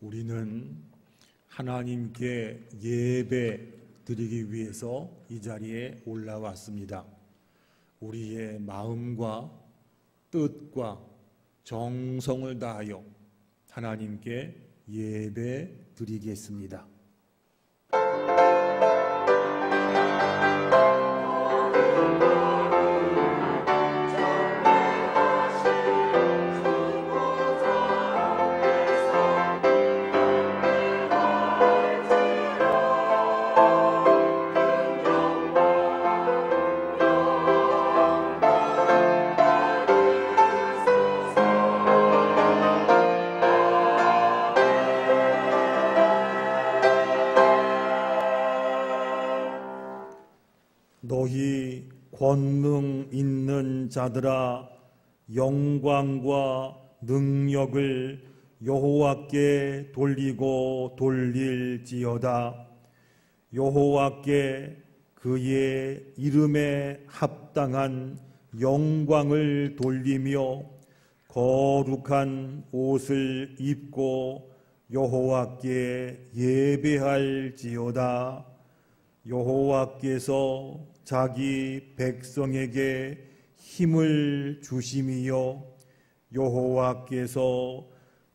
우리는 하나님께 예배 드리기 위해서 이 자리에 올라왔습니다. 우리의 마음과 뜻과 정성을 다하여 하나님께 예배 드리겠습니다. 너희 권능 있는 자들아, 영광과 능력을 여호와께 돌리고 돌릴지어다. 여호와께 그의 이름에 합당한 영광을 돌리며 거룩한 옷을 입고 여호와께 예배할지어다. 여호와께서 자기 백성에게 힘을 주심이요 여호와께서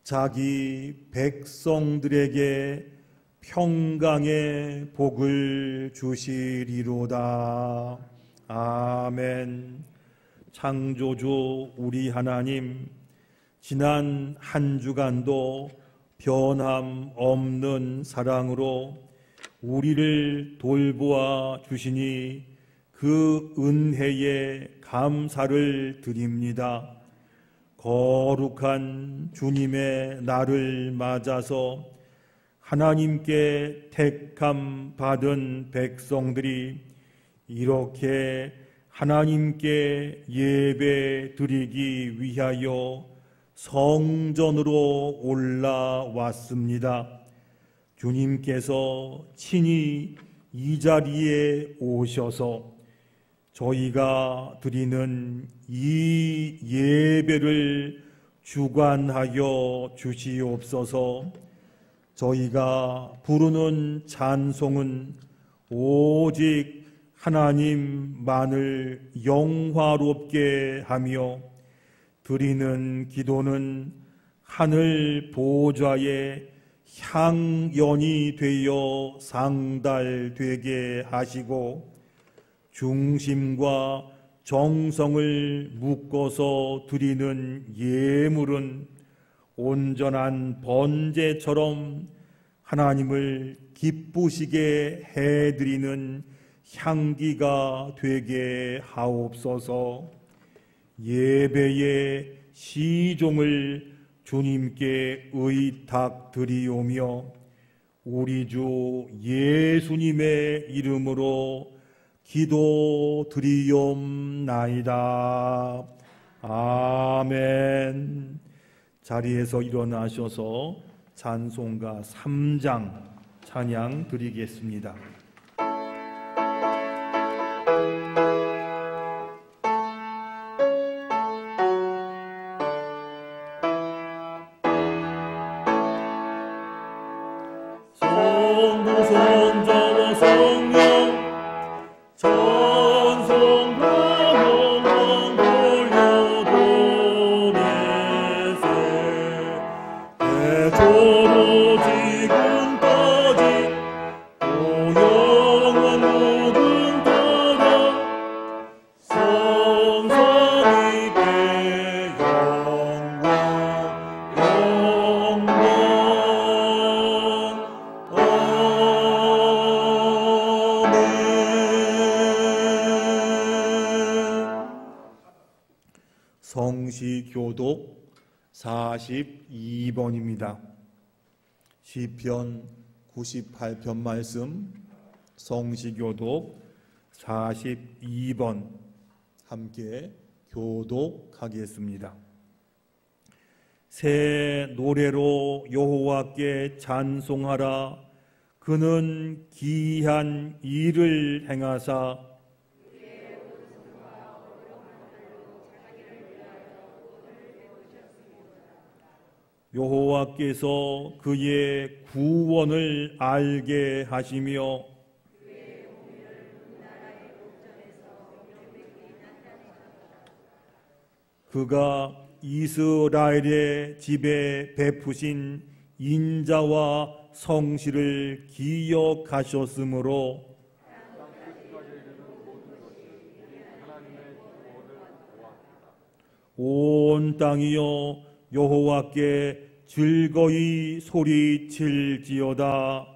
자기 백성들에게 평강의 복을 주시리로다. 아멘. 창조주 우리 하나님, 지난 한 주간도 변함없는 사랑으로 우리를 돌보아 주시니 그 은혜에 감사를 드립니다. 거룩한 주님의 날을 맞아서 하나님께 택함 받은 백성들이 이렇게 하나님께 예배 드리기 위하여 성전으로 올라왔습니다. 주님께서 친히 이 자리에 오셔서 저희가 드리는 이 예배를 주관하여 주시옵소서. 저희가 부르는 찬송은 오직 하나님만을 영화롭게 하며 드리는 기도는 하늘 보좌에 향연이 되어 상달되게 하시고 중심과 정성을 묶어서 드리는 예물은 온전한 번제처럼 하나님을 기쁘시게 해드리는 향기가 되게 하옵소서. 예배의 시종을 주님께 의탁드리오며 우리 주 예수님의 이름으로 기도드리옵나이다. 아멘. 자리에서 일어나셔서 찬송가 3장 찬양 드리겠습니다. 성시교독 42번입니다. 시편 98편 말씀 성시교독 42번 함께 교독하겠습니다. 새 노래로 여호와께 찬송하라. 그는 기이한 일을 행하사 여호와께서 그의 구원을 알게 하시며 그가 이스라엘의 집에 베푸신 인자와 성실을 기억하셨으므로 온 땅이여 여호와께 즐거이 소리칠지어다.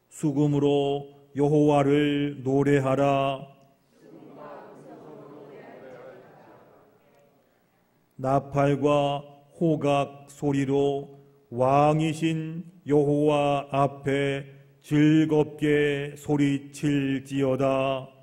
수금으로 여호와를 노래하라. 나팔과 호각 소리로 왕이신 여호와 앞에 즐겁게 소리칠지어다.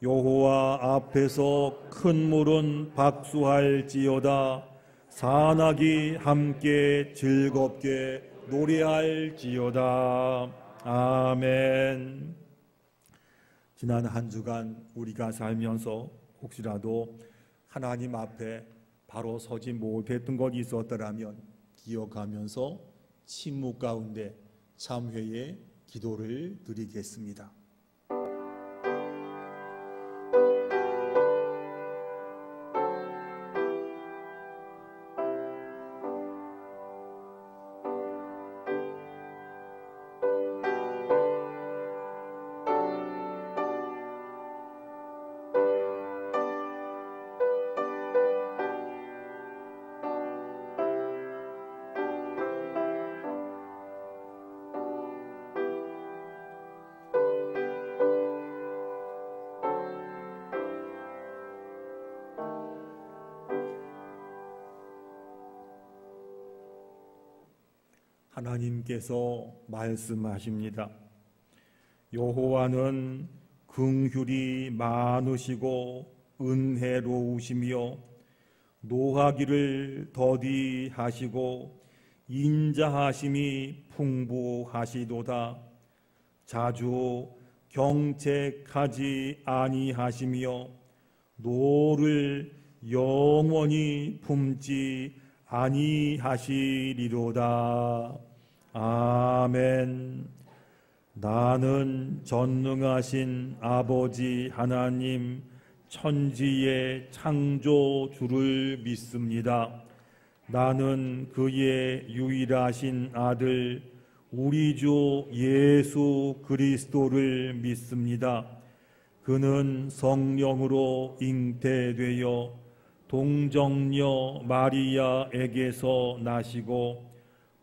여호와 앞에서 큰 물은 박수할지어다. 산악이 함께 즐겁게 노래할지어다. 아멘. 지난 한 주간 우리가 살면서 혹시라도 하나님 앞에 바로 서지 못했던 것이 있었더라면 기억하면서 침묵 가운데 참회의 기도를 드리겠습니다. 하나님께서 말씀하십니다. 여호와는 긍휼이 많으시고 은혜로우시며 노하기를 더디하시고 인자하심이 풍부하시도다. 자주 경책하지 아니하시며 노를 영원히 품지 아니하시리로다. 아멘. 나는 전능하신 아버지 하나님 천지의 창조주를 믿습니다. 나는 그의 유일하신 아들 우리 주 예수 그리스도를 믿습니다. 그는 성령으로 잉태되어 동정녀 마리아에게서 나시고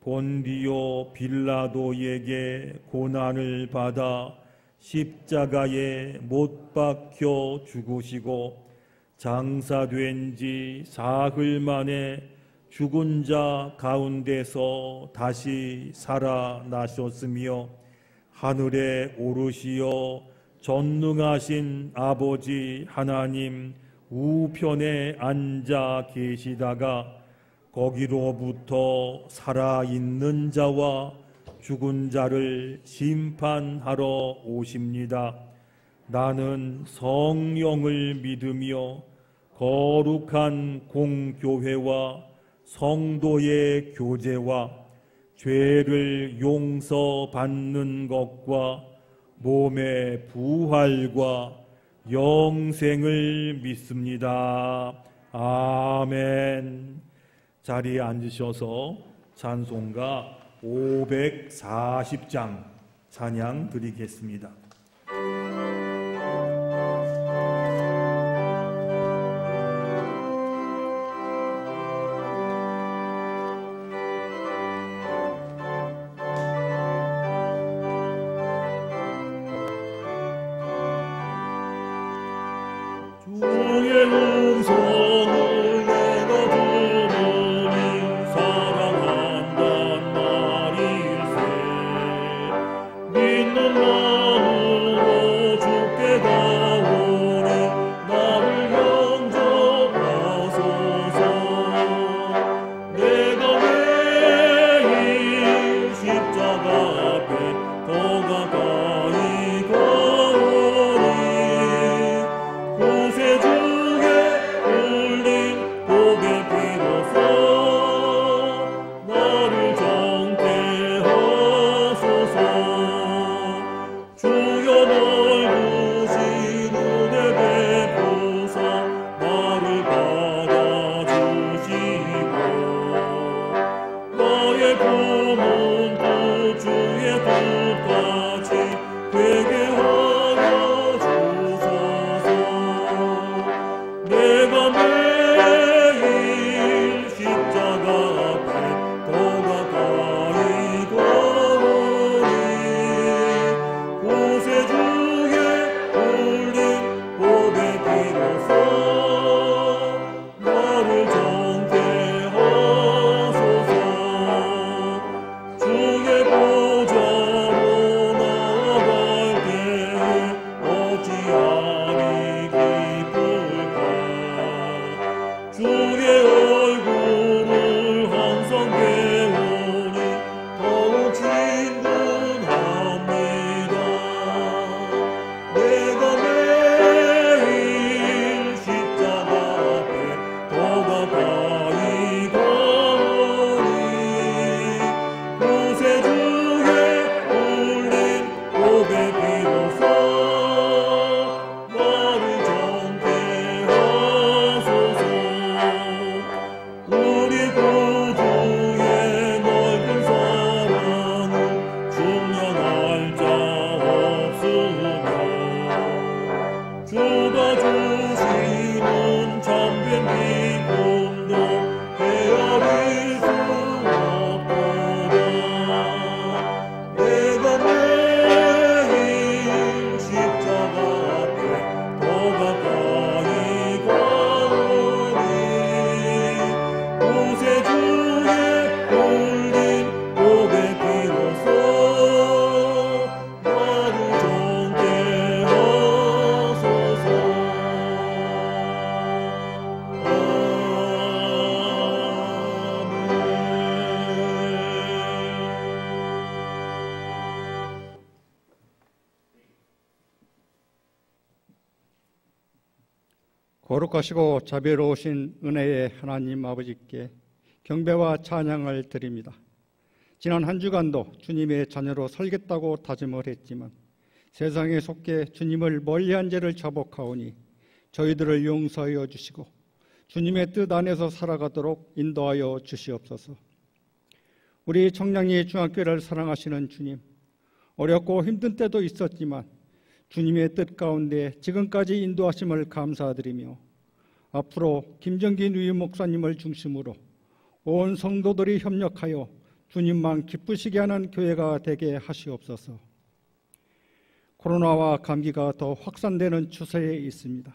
본디오 빌라도에게 고난을 받아 십자가에 못 박혀 죽으시고 장사된 지 사흘 만에 죽은 자 가운데서 다시 살아나셨으며 하늘에 오르시어 전능하신 아버지 하나님 우편에 앉아 계시다가 거기로부터 살아있는 자와 죽은 자를 심판하러 오십니다. 나는 성령을 믿으며 거룩한 공교회와 성도의 교제와 죄를 용서받는 것과 몸의 부활과 영생을 믿습니다. 아멘. 자리에 앉으셔서 찬송가 540장 찬양 드리겠습니다. 십자가 앞에 거룩하시고 자비로우신 은혜의 하나님 아버지께 경배와 찬양을 드립니다. 지난 한 주간도 주님의 자녀로 살겠다고 다짐을 했지만 세상에 속해 주님을 멀리한 죄를 자복하오니 저희들을 용서하여 주시고 주님의 뜻 안에서 살아가도록 인도하여 주시옵소서. 우리 청량리 중학교를 사랑하시는 주님, 어렵고 힘든 때도 있었지만 주님의 뜻 가운데 지금까지 인도하심을 감사드리며 앞으로 김정긴 위임 목사님을 중심으로 온 성도들이 협력하여 주님만 기쁘시게 하는 교회가 되게 하시옵소서. 코로나와 감기가 더 확산되는 추세에 있습니다.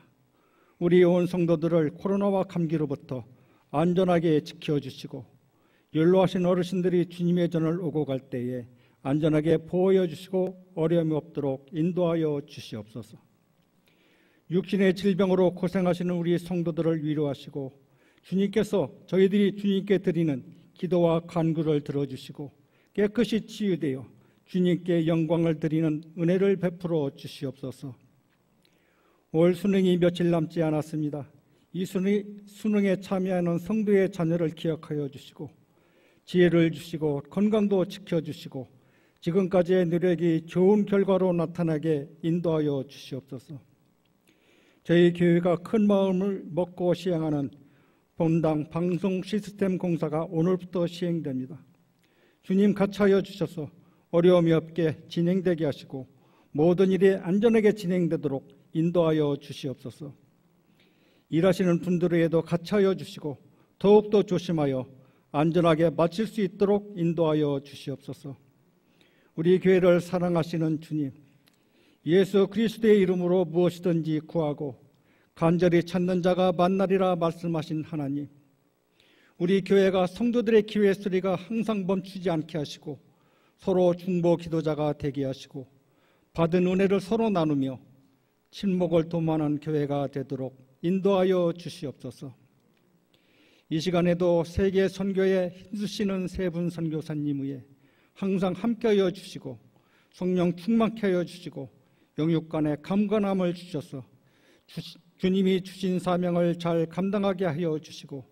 우리 온 성도들을 코로나와 감기로부터 안전하게 지켜주시고 연로하신 어르신들이 주님의 전을 오고 갈 때에 안전하게 보호해 주시고 어려움이 없도록 인도하여 주시옵소서. 육신의 질병으로 고생하시는 우리 성도들을 위로하시고 주님께서 저희들이 주님께 드리는 기도와 간구를 들어주시고 깨끗이 치유되어 주님께 영광을 드리는 은혜를 베풀어 주시옵소서. 올 수능이 며칠 남지 않았습니다. 이 수능에 참여하는 성도의 자녀를 기억하여 주시고 지혜를 주시고 건강도 지켜주시고 지금까지의 노력이 좋은 결과로 나타나게 인도하여 주시옵소서. 저희 교회가 큰 마음을 먹고 시행하는 본당 방송 시스템 공사가 오늘부터 시행됩니다. 주님 같이하여 주셔서 어려움이 없게 진행되게 하시고 모든 일이 안전하게 진행되도록 인도하여 주시옵소서. 일하시는 분들에게도 같이하여 주시고 더욱더 조심하여 안전하게 마칠 수 있도록 인도하여 주시옵소서. 우리 교회를 사랑하시는 주님, 예수 그리스도의 이름으로 무엇이든지 구하고 간절히 찾는 자가 만나리라 말씀하신 하나님, 우리 교회가 성도들의 기회 소리가 항상 멈추지 않게 하시고 서로 중보 기도자가 되게 하시고 받은 은혜를 서로 나누며 친목을 도모하는 교회가 되도록 인도하여 주시옵소서. 이 시간에도 세계 선교에 힘쓰시는 세 분 선교사님 위에 항상 함께하여 주시고 성령 충만케 하여 주시고 영육간의 감건함을 주셔서 주님이 주신 사명을 잘 감당하게 하여 주시고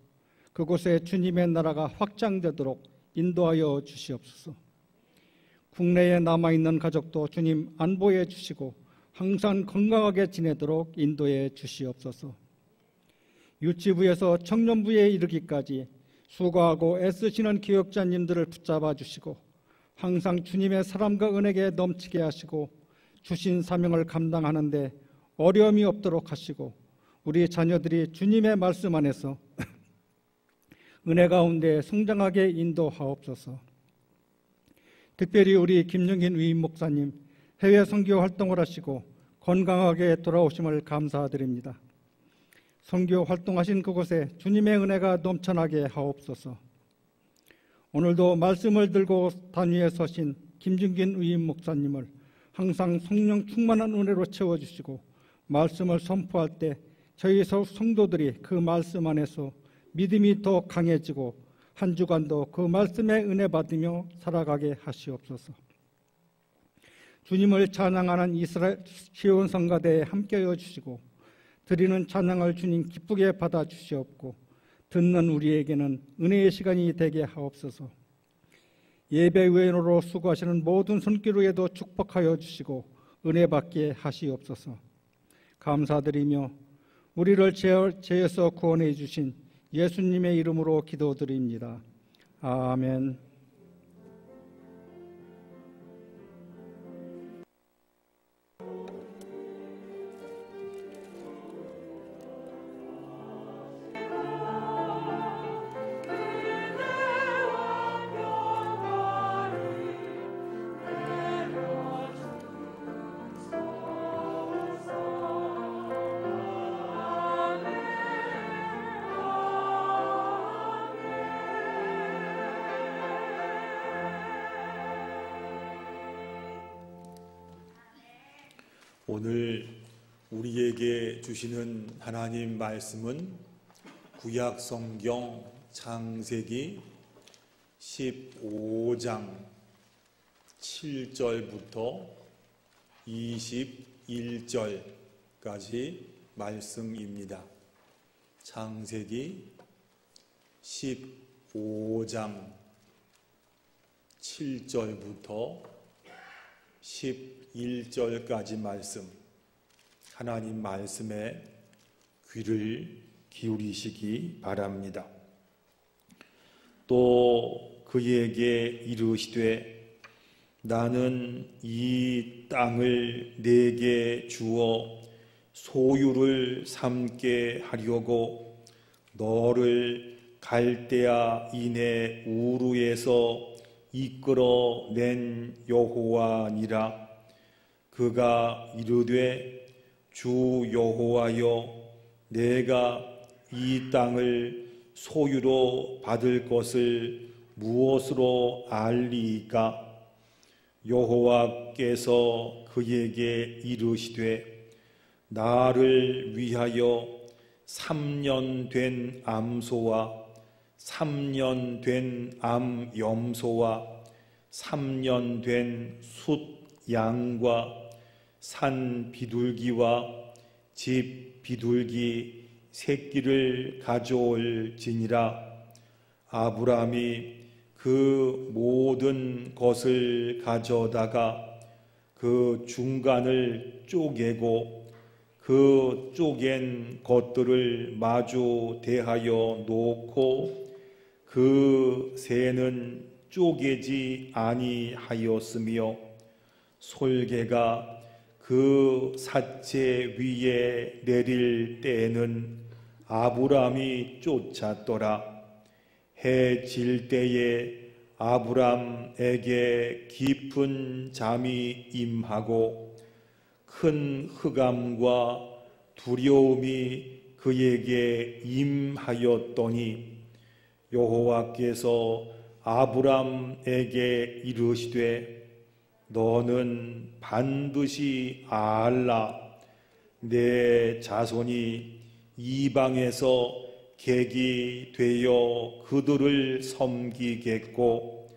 그곳에 주님의 나라가 확장되도록 인도하여 주시옵소서. 국내에 남아있는 가족도 주님 안보해 주시고 항상 건강하게 지내도록 인도해 주시옵소서. 유치부에서 청년부에 이르기까지 수고하고 애쓰시는 교역자님들을 붙잡아 주시고 항상 주님의 사랑과 은혜에 넘치게 하시고 주신 사명을 감당하는 데 어려움이 없도록 하시고 우리 자녀들이 주님의 말씀 안에서 은혜 가운데 성장하게 인도하옵소서. 특별히 우리 김영긴 위임 목사님 해외 선교 활동을 하시고 건강하게 돌아오심을 감사드립니다. 선교 활동하신 그곳에 주님의 은혜가 넘쳐나게 하옵소서. 오늘도 말씀을 들고 단위에 서신 김중긴 위임 목사님을 항상 성령 충만한 은혜로 채워주시고 말씀을 선포할 때 저희 성도들이 그 말씀 안에서 믿음이 더 강해지고 한 주간도 그 말씀에 은혜 받으며 살아가게 하시옵소서. 주님을 찬양하는 이스라엘 시온 성가대에 함께하여 주시고 드리는 찬양을 주님 기쁘게 받아주시옵고 듣는 우리에게는 은혜의 시간이 되게 하옵소서. 예배 외노로 수고하시는 모든 손길에도 축복하여 주시고 은혜 받게 하시옵소서. 감사드리며 우리를 죄에서 구원해 주신 예수님의 이름으로 기도드립니다. 아멘. 오늘 우리에게 주시는 하나님 말씀은 구약 성경 창세기 15장 7절부터 21절까지 말씀입니다. 창세기 15장 7절부터 11절까지 말씀, 하나님 말씀에 귀를 기울이시기 바랍니다. 또 그에게 이르시되 나는 이 땅을 네게 주어 소유를 삼게 하려고 너를 갈대아 인의 우르에서 이끌어 낸 여호와니라. 그가 이르되 주 여호와여, 내가 이 땅을 소유로 받을 것을 무엇으로 알리이까? 여호와께서 그에게 이르시되 나를 위하여 3년 된 암소와 3년 된 암염소와 3년 된 숫 양과 산 비둘기와 집 비둘기 새끼를 가져올지니라. 아브람이 그 모든 것을 가져다가 그 중간을 쪼개고 그 쪼갠 것들을 마주 대하여 놓고 그 새는 쪼개지 아니하였으며 솔개가 그 사체 위에 내릴 때에는 아브람이 쫓았더라. 해 질 때에 아브람에게 깊은 잠이 임하고 큰 흑암과 두려움이 그에게 임하였더니 여호와께서 아브람에게 이르시되 너는 반드시 알라. 내 자손이 이방에서 객이 되어 그들을 섬기겠고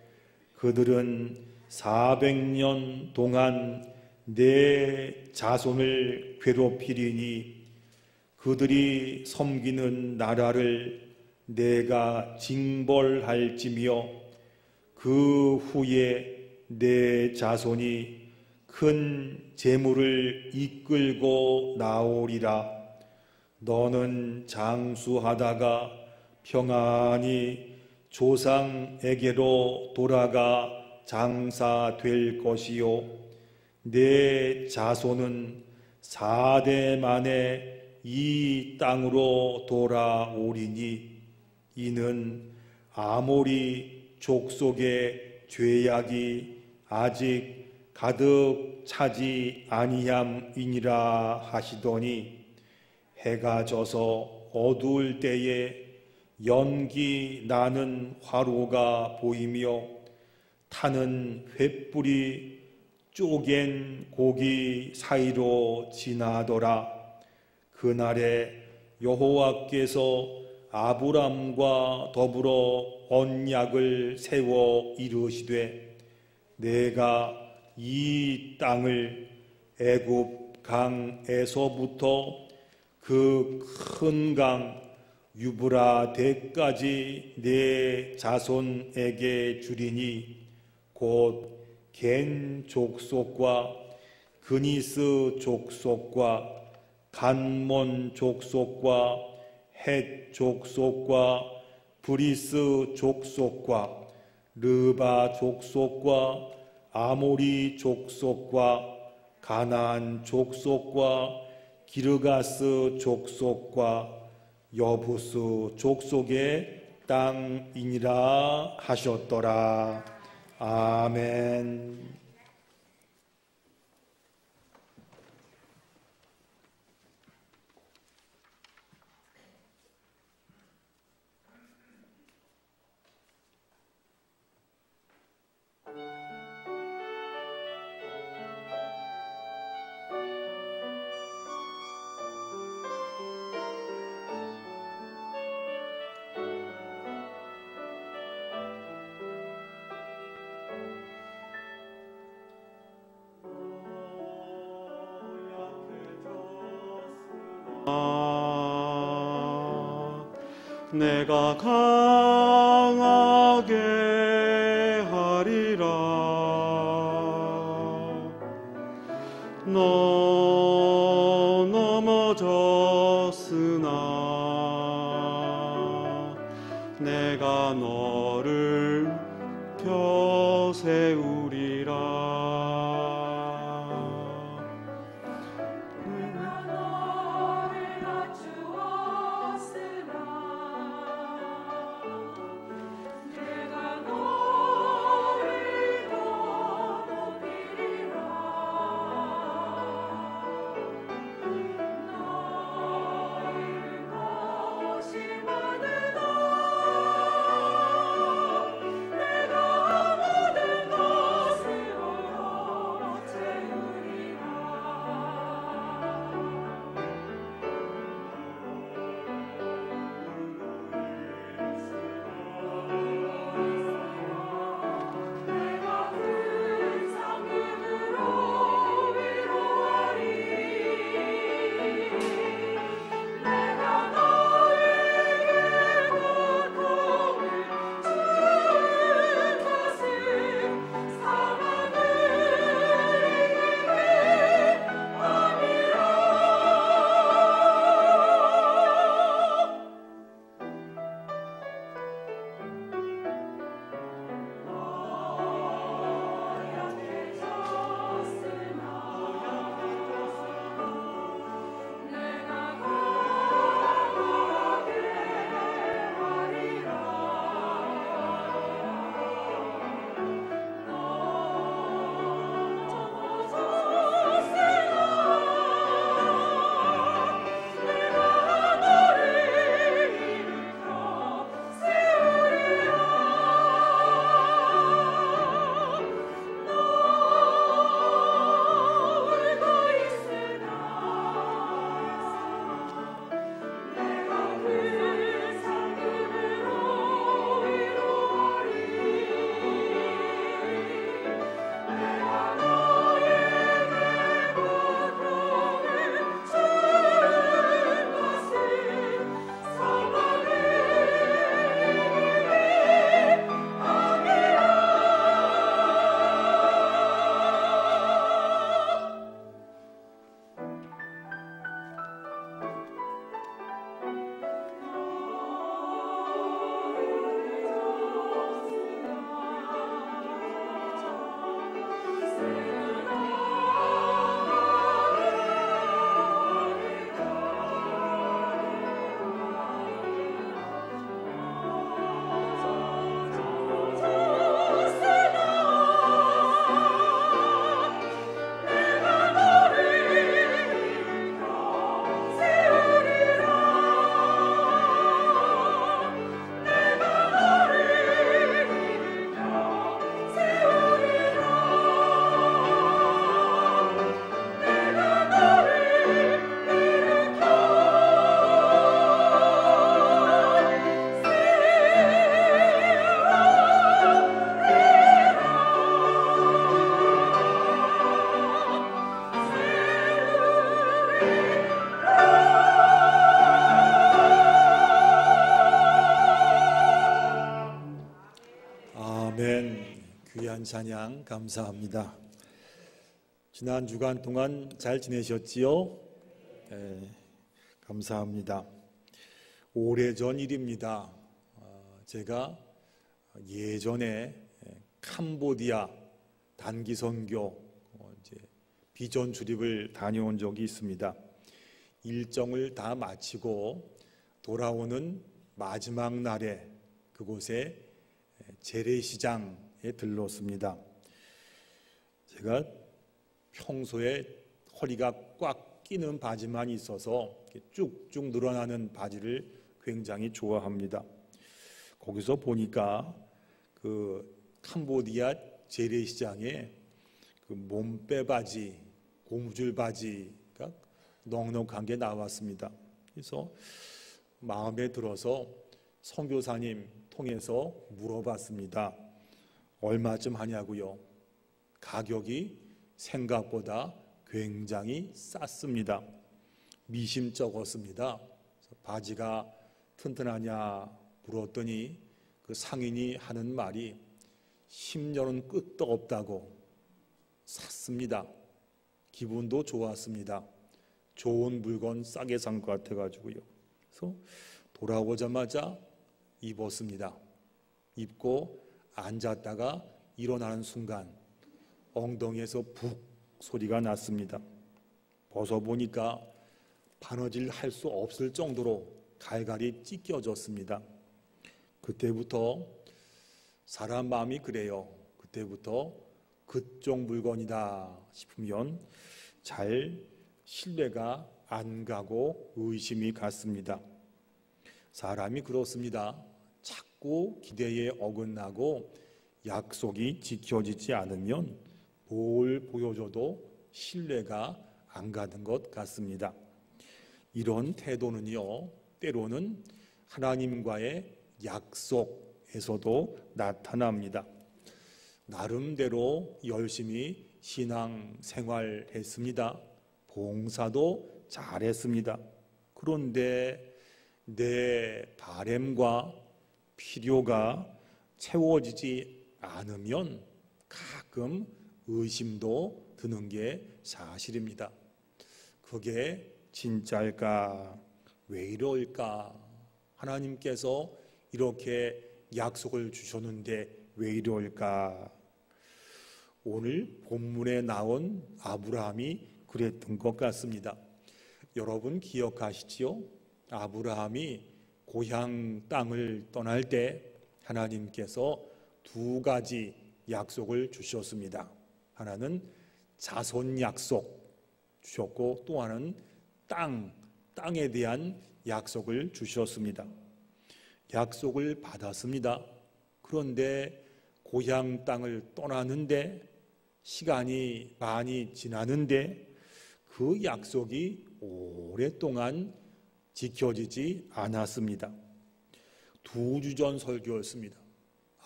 그들은 400년 동안 내 자손을 괴롭히리니 그들이 섬기는 나라를 내가 징벌할지며 그 후에 내 자손이 큰 재물을 이끌고 나오리라. 너는 장수하다가 평안히 조상에게로 돌아가 장사될 것이요 내 자손은 4대 만에 이 땅으로 돌아오리니 이는 아모리 족속의 죄악이 아직 가득 차지 아니함이니라 하시더니 해가 져서 어두울 때에 연기 나는 화로가 보이며 타는 횃불이 쪼갠 고기 사이로 지나더라. 그날에 여호와께서 아브람과 더불어 언약을 세워 이르시되 내가 이 땅을 애굽 강에서부터 그 큰 강 유브라데까지 내 자손에게 주리니 곧 겐 족속과 그니스 족속과 간몬 족속과 헷 족속과 브리스 족속과 르바 족속과 아모리 족속과 가나안 족속과 기르가스 족속과 여부스 족속의 땅이니라 하셨더라. 아멘. 내가 강하게 하리라. 너 넘어졌으나 내가 너를 펴세우리라. 귀한 찬양 감사합니다. 지난 주간 동안 잘 지내셨지요? 감사합니다. 오래전 일입니다. 제가 예전에 캄보디아 단기 선교 비전 출입을 다녀온 적이 있습니다. 일정을 다 마치고 돌아오는 마지막 날에 그곳에 재래시장에 들렀습니다. 제가 평소에 허리가 꽉 끼는 바지만 있어서 쭉쭉 늘어나는 바지를 굉장히 좋아합니다. 거기서 보니까 그 캄보디아 재래시장에 그 몸빼 바지, 고무줄 바지가 넉넉한 게 나왔습니다. 그래서 마음에 들어서 선교사님 통해서 물어봤습니다. 얼마쯤 하냐고요? 가격이 생각보다 굉장히 쌌습니다. 미심쩍었습니다. 바지가 튼튼하냐 물었더니 그 상인이 하는 말이 10년은 끄떡없다고. 샀습니다. 기분도 좋았습니다. 좋은 물건 싸게 산 것 같아가지고요. 그래서 돌아오자마자 입었습니다. 입고 앉았다가 일어나는 순간 엉덩이에서 북 소리가 났습니다. 벗어보니까 바느질 할 수 없을 정도로 갈갈이 찢겨졌습니다. 그때부터 사람 마음이 그래요. 그때부터 그쪽 물건이다 싶으면 잘 신뢰가 안 가고 의심이 갔습니다. 사람이 그렇습니다. 자꾸 기대에 어긋나고 약속이 지켜지지 않으면 뭘 보여줘도 신뢰가 안 가는 것 같습니다. 이런 태도는요, 때로는 하나님과의 약속에서도 나타납니다. 나름대로 열심히 신앙생활했습니다. 봉사도 잘했습니다. 그런데 내 바램과 필요가 채워지지 않으면 가끔 의심도 드는 게 사실입니다. 그게 진짜일까? 왜 이럴까? 하나님께서 이렇게 약속을 주셨는데 왜 이럴까? 오늘 본문에 나온 아브라함이 그랬던 것 같습니다. 여러분 기억하시지요? 아브라함이 고향 땅을 떠날 때 하나님께서 두 가지 약속을 주셨습니다. 하나는 자손 약속 주셨고 또 하나는 땅에 대한 약속을 주셨습니다. 약속을 받았습니다. 그런데 고향 땅을 떠나는데 시간이 많이 지나는데 그 약속이 오랫동안 지켜지지 않았습니다. 2주 전 설교였습니다.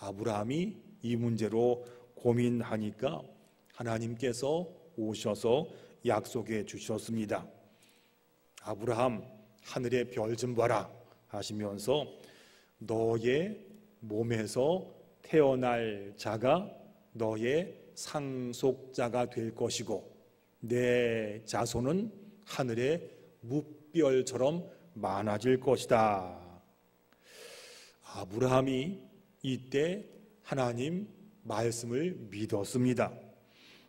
아브라함이 이 문제로 고민하니까 하나님께서 오셔서 약속해 주셨습니다. 아브라함, 하늘의 별 좀 봐라 하시면서 너의 몸에서 태어날 자가 너의 상속자가 될 것이고 내 자손은 하늘의 뭇별처럼 많아질 것이다. 아브라함이 이때 하나님 말씀을 믿었습니다.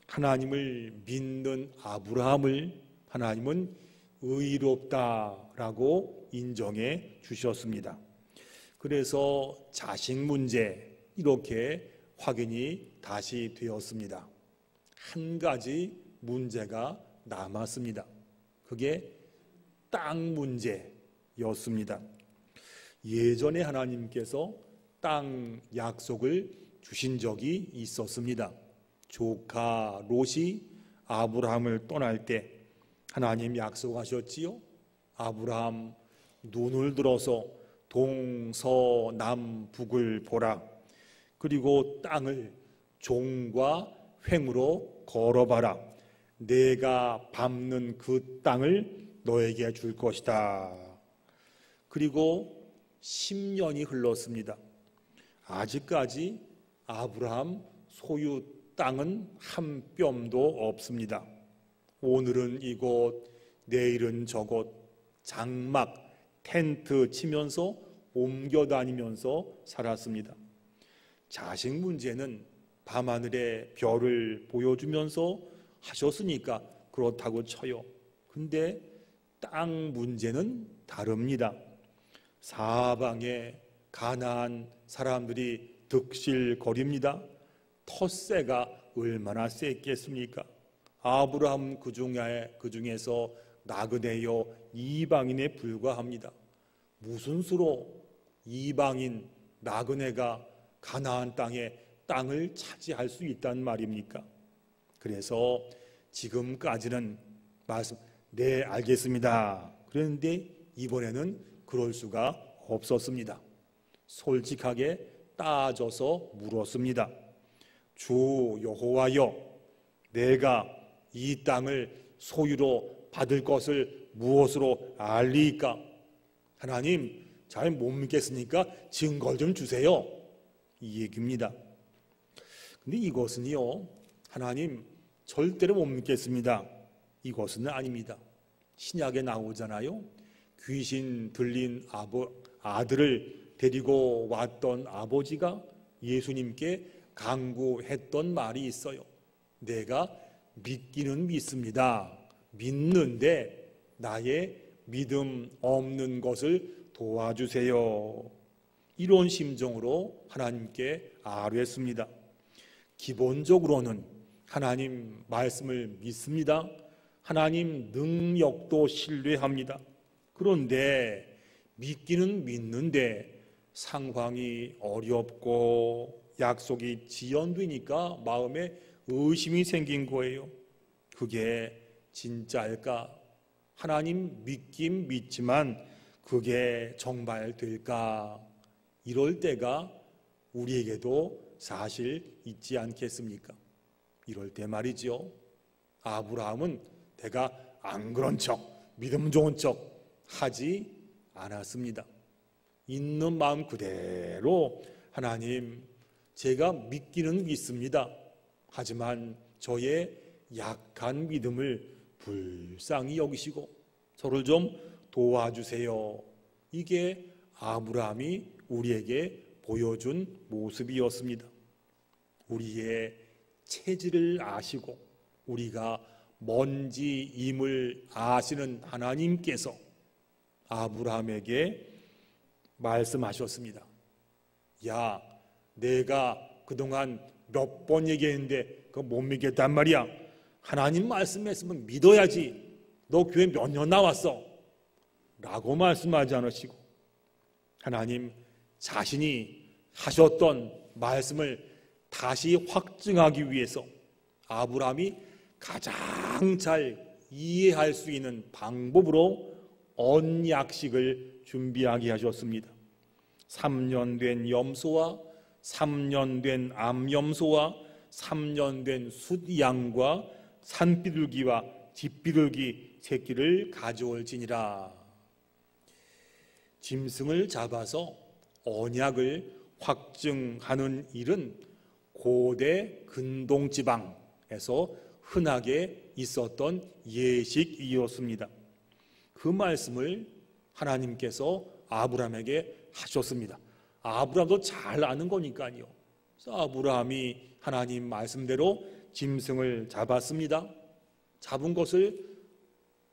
하나님을 믿는 아브라함을 하나님은 의롭다라고 인정해 주셨습니다. 그래서 자식 문제 이렇게 확인이 다시 되었습니다. 한 가지 문제가 남았습니다. 그게 땅 문제였습니다. 예전에 하나님께서 땅 약속을 주신 적이 있었습니다. 조카 롯이 아브라함을 떠날 때 하나님 약속하셨지요. 아브라함 눈을 들어서 동서남북을 보라. 그리고 땅을 종과 횡으로 걸어봐라. 내가 밟는 그 땅을 너에게 줄 것이다. 그리고 10년이 흘렀습니다. 아직까지 아브라함 소유 땅은 한 뼘도 없습니다. 오늘은 이곳, 내일은 저곳, 장막, 텐트 치면서 옮겨 다니면서 살았습니다. 자식 문제는 밤하늘의 별을 보여주면서 하셨으니까 그렇다고 쳐요. 근데 땅 문제는 다릅니다. 사방에 가나안 사람들이 득실거립니다. 텃세가 얼마나 셌겠습니까? 아브라함 그 중에서 나그네여 이방인에 불과합니다. 무슨 수로 이방인 나그네가 가나안 땅에 땅을 차지할 수 있단 말입니까? 그래서 지금까지는 네 알겠습니다. 그런데 이번에는 그럴 수가 없었습니다. 솔직하게 따져서 물었습니다. 주 여호와여, 내가 이 땅을 소유로 받을 것을 무엇으로 알리까? 하나님, 잘 못 믿겠으니까 증거를 좀 주세요. 이 얘기입니다. 근데 이것은요, 하나님 절대로 못 믿겠습니다. 이것은 아닙니다. 신약에 나오잖아요. 귀신 들린 아들을 데리고 왔던 아버지가 예수님께 간구했던 말이 있어요. 내가 믿기는 믿습니다. 믿는데 나의 믿음 없는 것을 도와주세요. 이런 심정으로 하나님께 아뢰었습니다. 기본적으로는 하나님 말씀을 믿습니다. 하나님 능력도 신뢰합니다. 그런데 믿기는 믿는데 상황이 어렵고 약속이 지연되니까 마음에 의심이 생긴 거예요. 그게 진짜일까? 하나님 믿긴 믿지만 그게 정말 될까? 이럴 때가 우리에게도 사실 있지 않겠습니까? 이럴 때 말이죠. 아브라함은 내가 안 그런 척, 믿음 좋은 척 하지 않았습니다. 있는 마음 그대로 하나님, 제가 믿기는 믿습니다. 하지만 저의 약한 믿음을 불쌍히 여기시고 저를 좀 도와주세요. 이게 아브라함이 우리에게 보여준 모습이었습니다. 우리의 체질을 아시고 우리가 뭔지임을 아시는 하나님께서 아브라함에게 말씀하셨습니다. 야, 내가 그동안 몇 번 얘기했는데 그거 못 믿겠단 말이야. 하나님 말씀했으면 믿어야지. 너 교회 몇 년 나왔어? 라고 말씀하지 않으시고 하나님 자신이 하셨던 말씀을 다시 확증하기 위해서 아브라함이 가장 잘 이해할 수 있는 방법으로 언약식을 준비하게 하셨습니다. 3년 된 염소와 3년 된 암염소와 3년 된 숫양과 산비둘기와 집비둘기 새끼를 가져올지니라. 짐승을 잡아서 언약을 확증하는 일은 고대 근동지방에서 흔하게 있었던 예식이었습니다. 그 말씀을 하나님께서 아브라함에게 하셨습니다. 아브라함도 잘 아는 거니까요. 그래서 아브라함이 하나님 말씀대로 짐승을 잡았습니다. 잡은 것을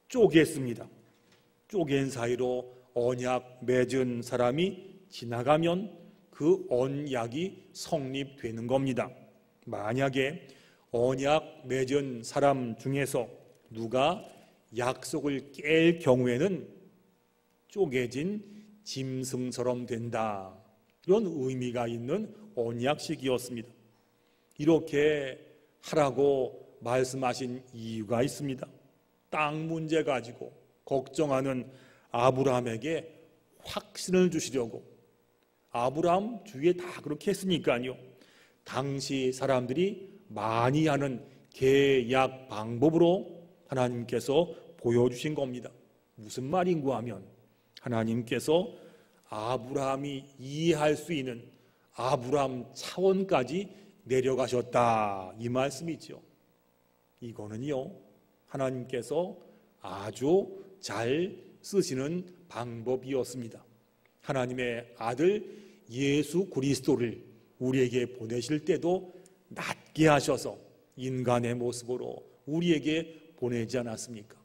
쪼갰습니다. 쪼갠 사이로 언약 맺은 사람이 지나가면 그 언약이 성립되는 겁니다. 만약에 언약 맺은 사람 중에서 누가 약속을 깰 경우에는 쪼개진 짐승처럼 된다. 이런 의미가 있는 언약식이었습니다. 이렇게 하라고 말씀하신 이유가 있습니다. 땅 문제 가지고 걱정하는 아브라함에게 확신을 주시려고. 아브라함 주위에 다 그렇게 했으니까요. 당시 사람들이 많이 하는 계약 방법으로 하나님께서 보여주신 겁니다. 무슨 말인가 하면 하나님께서 아브라함이 이해할 수 있는 아브라함 차원까지 내려가셨다, 이 말씀이죠. 이거는요, 하나님께서 아주 잘 쓰시는 방법이었습니다. 하나님의 아들 예수 그리스도를 우리에게 보내실 때도 낮게 하셔서 인간의 모습으로 우리에게 보내지 않았습니까?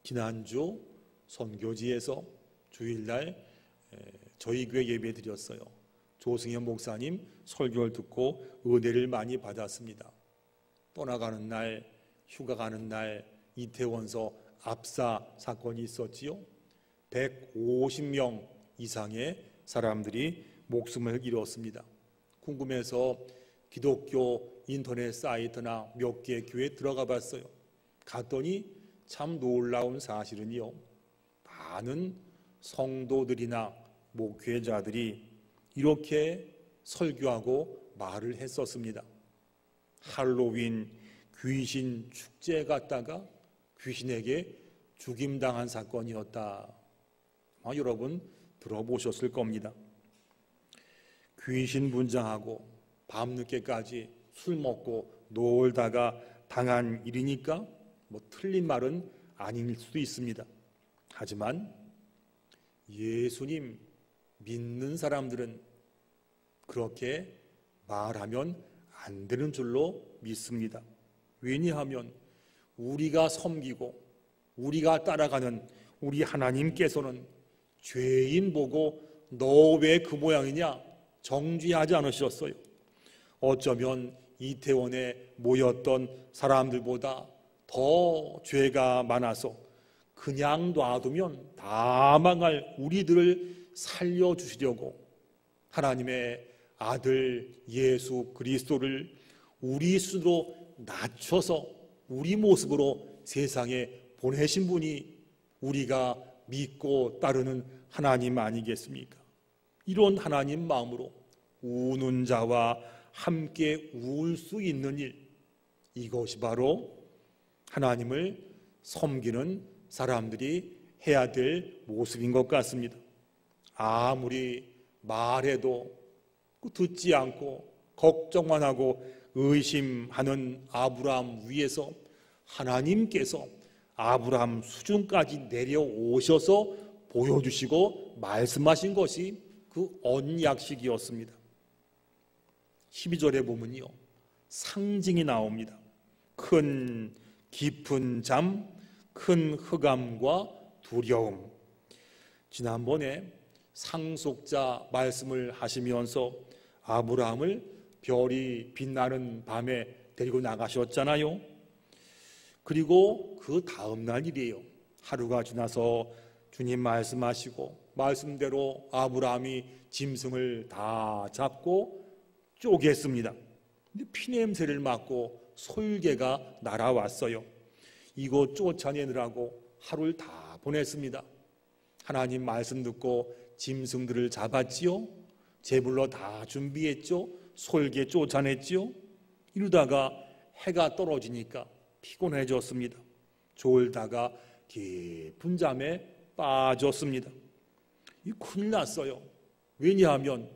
지난주 선교지에서 주일날 저희 교회 예배 드렸어요. 조승현 목사님 설교를 듣고 은혜를 많이 받았습니다. 떠나가는 날, 휴가 가는 날 이태원서 압사 사건이 있었지요. 150명 이상의 사람들이 목숨을 잃었습니다. 궁금해서 기독교 인터넷 사이트나 몇 개 교회 들어가 봤어요. 갔더니 참 놀라운 사실은요, 많은 성도들이나 목회자들이 이렇게 설교하고 말을 했었습니다. 할로윈 귀신 축제 갔다가 귀신에게 죽임당한 사건이었다. 아마 여러분 들어보셨을 겁니다. 귀신 분장하고 밤늦게까지 술 먹고 놀다가 당한 일이니까 뭐 틀린 말은 아닐 수도 있습니다. 하지만 예수님 믿는 사람들은 그렇게 말하면 안 되는 줄로 믿습니다. 왜냐하면 우리가 섬기고 우리가 따라가는 우리 하나님께서는 죄인 보고 너 왜 그 모양이냐 정죄하지 않으셨어요. 어쩌면 이태원에 모였던 사람들보다 더 죄가 많아서 그냥 놔두면 다 망할 우리들을 살려주시려고 하나님의 아들 예수 그리스도를 우리 수로 낮춰서 우리 모습으로 세상에 보내신 분이 우리가 믿고 따르는 하나님 아니겠습니까? 이런 하나님 마음으로 우는 자와 함께 울 수 있는 일, 이것이 바로 하나님을 섬기는 사람들이 해야 될 모습인 것 같습니다. 아무리 말해도 듣지 않고 걱정만 하고 의심하는 아브라함 위에서 하나님께서 아브라함 수준까지 내려오셔서 보여주시고 말씀하신 것이 그 언약식이었습니다. 12절에 보면요, 상징이 나옵니다. 큰 깊은 잠, 큰 흑암과 두려움. 지난번에 상속자 말씀을 하시면서 아브라함을 별이 빛나는 밤에 데리고 나가셨잖아요. 그리고 그 다음 날 일이에요. 하루가 지나서 주님 말씀하시고 말씀대로 아브라함이 짐승을 다 잡고 쪼갰습니다. 근데 피냄새를 맡고 솔개가 날아왔어요. 이거 쫓아내느라고 하루를 다 보냈습니다. 하나님 말씀 듣고 짐승들을 잡았지요. 제물로 다 준비했죠. 솔개 쫓아냈지요. 이러다가 해가 떨어지니까 피곤해졌습니다. 졸다가 깊은 잠에 빠졌습니다. 이 큰일 났어요. 왜냐하면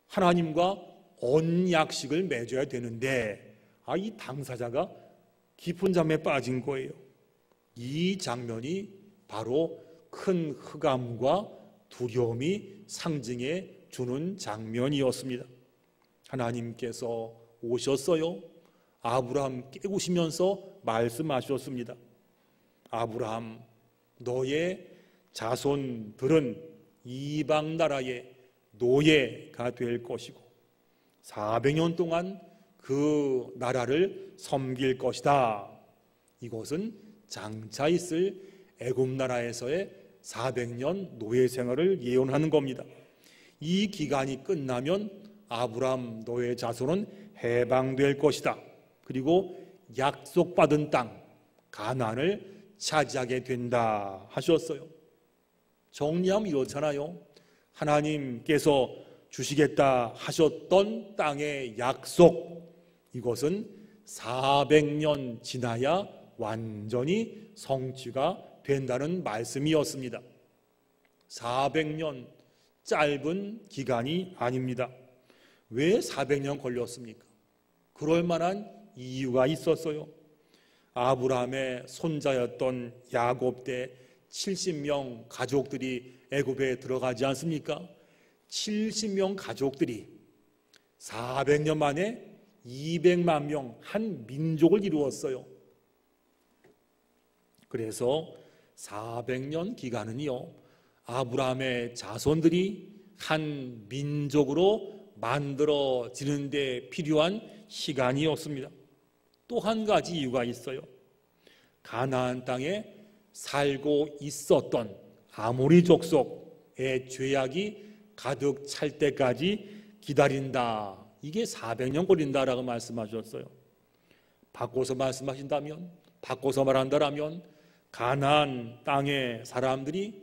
하나님과 언약식을 맺어야 되는데 이 당사자가 깊은 잠에 빠진 거예요. 이 장면이 바로 큰 흑암과 두려움이 상징해 주는 장면이었습니다. 하나님께서 오셨어요. 아브라함 깨우시면서 말씀하셨습니다. 아브라함, 너의 자손들은 이방 나라의 노예가 될 것이고 400년 동안 그 나라를 섬길 것이다. 이것은 장차 있을 애굽 나라에서의 400년 노예 생활을 예언하는 겁니다. 이 기간이 끝나면 아브라함 너의 자손은 해방될 것이다. 그리고 약속받은 땅 가나안을 차지하게 된다 하셨어요. 정리하면 이렇잖아요. 하나님께서 주시겠다 하셨던 땅의 약속, 이것은 400년 지나야 완전히 성취가 된다는 말씀이었습니다. 400년 짧은 기간이 아닙니다. 왜 400년 걸렸습니까? 그럴 만한 이유가 있었어요. 아브라함의 손자였던 야곱 때 70명 가족들이 애굽에 들어가지 않습니까? 70명 가족들이 400년 만에 200만 명 한 민족을 이루었어요. 그래서 400년 기간은요, 아브라함의 자손들이 한 민족으로 만들어지는 데 필요한 시간이었습니다. 또 한 가지 이유가 있어요. 가나안 땅에 살고 있었던 아모리 족속의 죄악이 가득 찰 때까지 기다린다. 이게 400년 걸린다라고 말씀하셨어요. 바꿔서 말씀하신다면, 바꿔서 말한다면 가나안 땅의 사람들이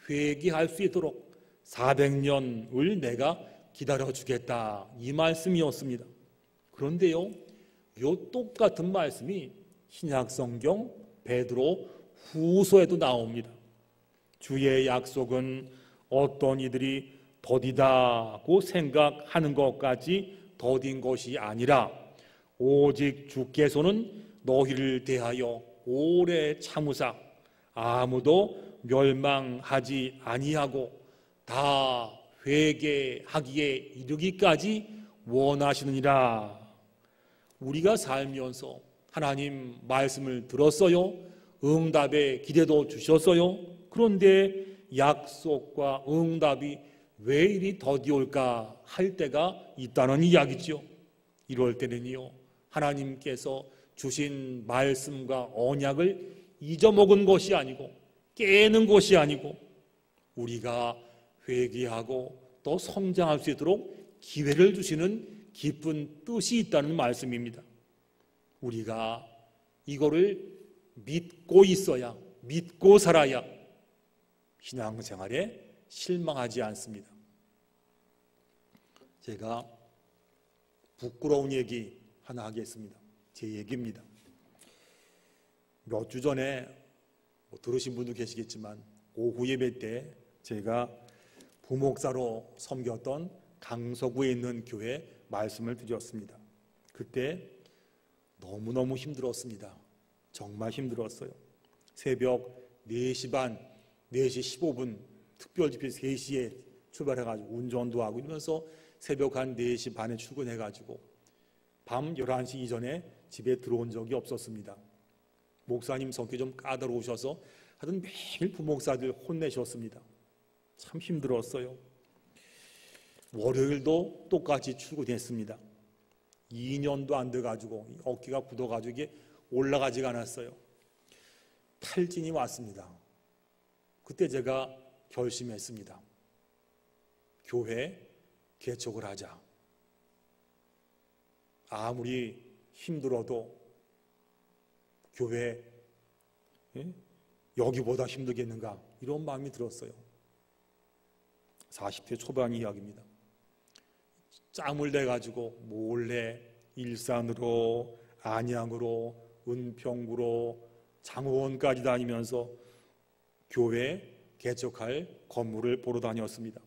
회개할 수 있도록 400년을 내가 기다려주겠다. 이 말씀이었습니다. 그런데요, 이 똑같은 말씀이 신약성경 베드로 후서에도 나옵니다. 주의 약속은 어떤 이들이 더디다고 생각하는 것까지 더딘 것이 아니라 오직 주께서는 너희를 대하여 오래 참으사 아무도 멸망하지 아니하고 다 회개하기에 이르기까지 원하시느니라. 우리가 살면서 하나님 말씀을 들었어요. 응답의 기대도 주셨어요. 그런데 약속과 응답이 왜 이리 더디올까 할 때가 있다는 이야기죠. 이럴 때는요, 하나님께서 주신 말씀과 언약을 잊어먹은 것이 아니고 깨는 것이 아니고 우리가 회개하고 또 성장할 수 있도록 기회를 주시는 깊은 뜻이 있다는 말씀입니다. 우리가 이거를 믿고 있어야, 믿고 살아야 신앙생활에 실망하지 않습니다. 제가 부끄러운 얘기 하나 하겠습니다. 제 얘기입니다. 몇 주 전에 들으신 분도 계시겠지만 오후 예배 때 제가 부목사로 섬겼던 강서구에 있는 교회 말씀을 드렸습니다. 그때 너무너무 힘들었습니다. 정말 힘들었어요. 새벽 4시 반, 4시 15분 특별집회 3시에 출발해가지고 운전도 하고 이러면서 새벽 한 4시 반에 출근해가지고 밤 11시 이전에 집에 들어온 적이 없었습니다. 목사님 성격이 좀 까다로우셔서 하여튼 매일 부목사들 혼내셨습니다. 참 힘들었어요. 월요일도 똑같이 출근했습니다. 2년도 안 돼가지고 어깨가 굳어가지고 이게 올라가지가 않았어요. 탈진이 왔습니다. 그때 제가 결심했습니다. 교회 개척을 하자. 아무리 힘들어도 교회 여기보다 힘들겠는가 이런 마음이 들었어요. 40대 초반 이야기입니다. 짬을 내가지고 몰래 일산으로 안양으로 은평구로 장호원까지 다니면서 교회 개척할 건물을 보러 다녔습니다.